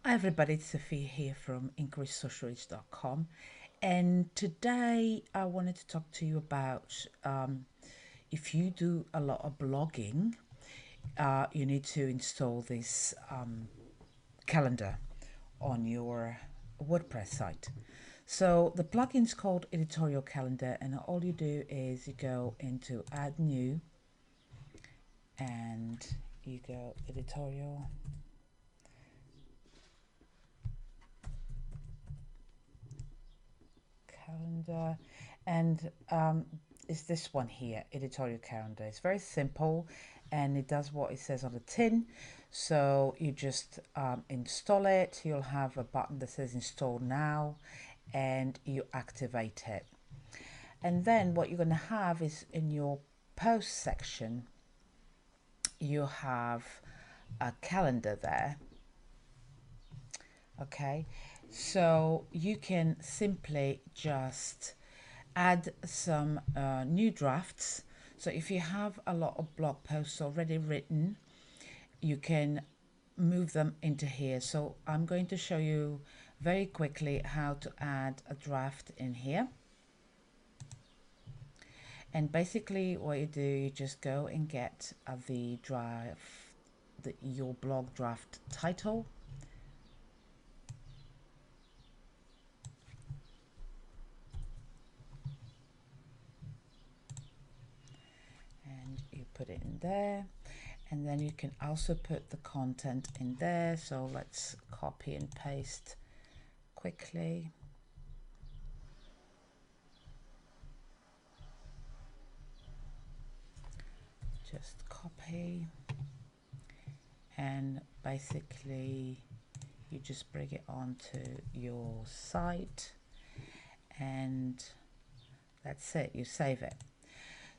Hi everybody, it's Sophie here from increasesocialreach.com, and today I wanted to talk to you about if you do a lot of blogging, you need to install this calendar on your WordPress site. So the plugin is called Editorial Calendar, and all you do is you go into Add New and you go Editorial Calendar, and it's this one here, Editorial Calendar. It's very simple and it does what it says on the tin. So you just install it. You'll have a button that says install now and you activate it. And then what you're going to have is in your post section, you have a calendar there. Okay, so you can simply just add some new drafts. So if you have a lot of blog posts already written, you can move them into here. So I'm going to show you very quickly how to add a draft in here. And basically what you do, you just go and get the draft, your blog draft title. And you put it in there. And then you can also put the content in there. So let's copy and paste quickly. Just copy. And basically you just bring it onto your site. And that's it, you save it.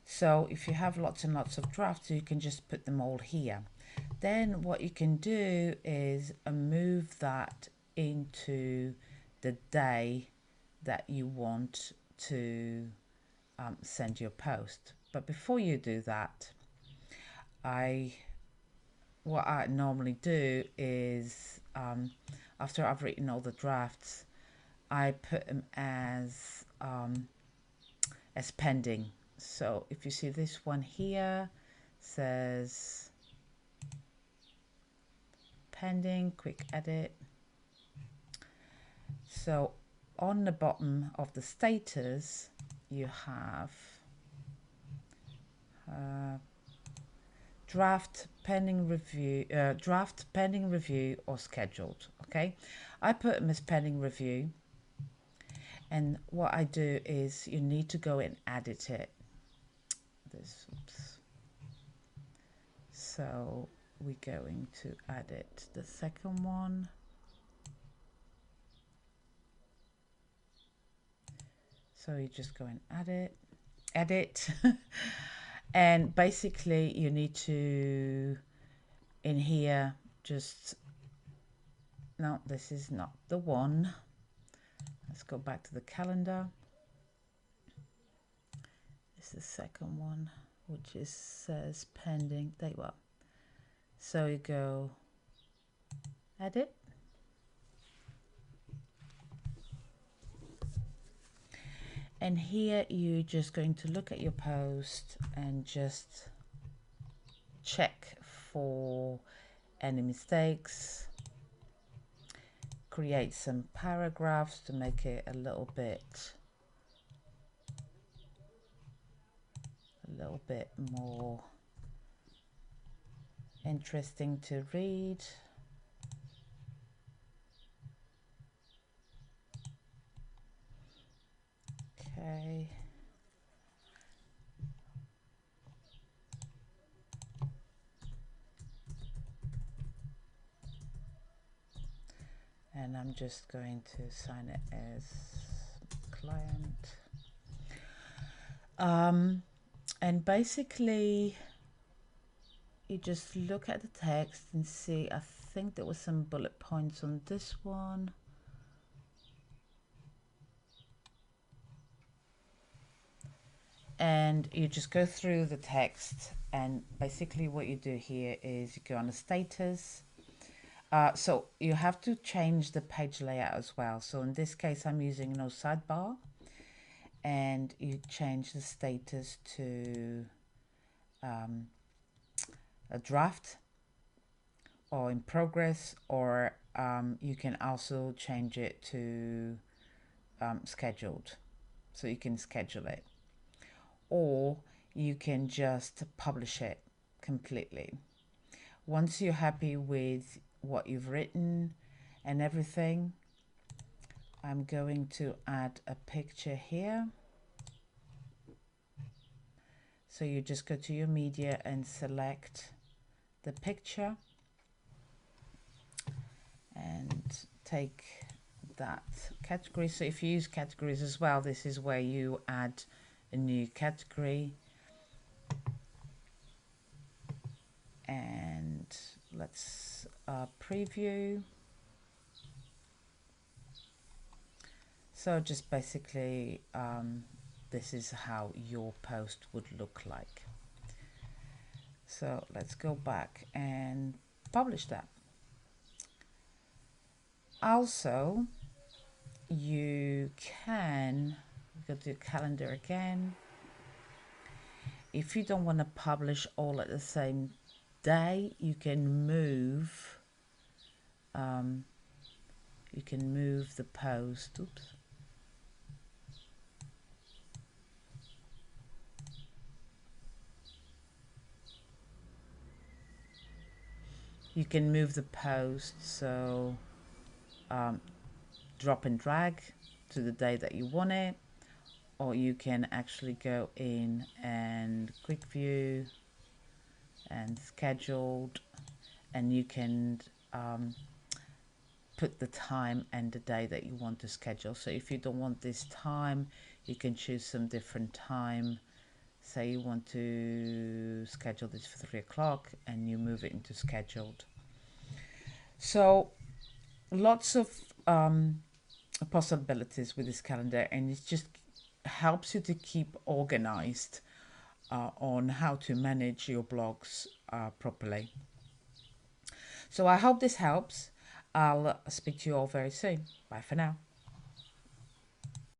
So if you have lots and lots of drafts, you can just put them all here. Then what you can do is move that into the day that you want to send your post. But before you do that, what I normally do is after I've written all the drafts, I put them as pending. So if you see this one here says pending, quick edit. So on the bottom of the status, you have draft pending review, or scheduled. Okay, I put them as pending review. And what I do is you need to go and edit it. Oops. So we're going to edit the second one. So you just go and edit. And basically you need to, in here, just, no, this is not the one. Let's go back to the calendar. This is the second one, which is says pending. There you are. So you go edit. And here you're just going to look at your post and just check for any mistakes. Create some paragraphs to make it a little bit more interesting to read. Okay. And I'm just going to sign it as client. And basically you just look at the text and see, I think there was some bullet points on this one. And you just go through the text, and basically what you do here is you go on the status, So you have to change the page layout as well. So in this case, I'm using no sidebar, and you change the status to a draft or in progress, or you can also change it to scheduled, so you can schedule it, or you can just publish it completely. Once you're happy with what you've written and everything, I'm going to add a picture here. So you just go to your media and select the picture and take that category. So if you use categories as well, this is where you add a new category. And let's preview. So just basically this is how your post would look like. So let's go back and publish that. Also, you can go to calendar again. If you don't want to publish all at the same day, you can move the post. Oops. You can move the post, so drop and drag to the day that you want it, or you can actually go in and quick view and scheduled, and you can put the time and the day that you want to schedule. So if you don't want this time, you can choose some different time. Say you want to schedule this for 3 o'clock, and you move it into scheduled. So lots of possibilities with this calendar, and it just helps you to keep organized on how to manage your blogs properly. So I hope this helps. I'll speak to you all very soon. Bye for now.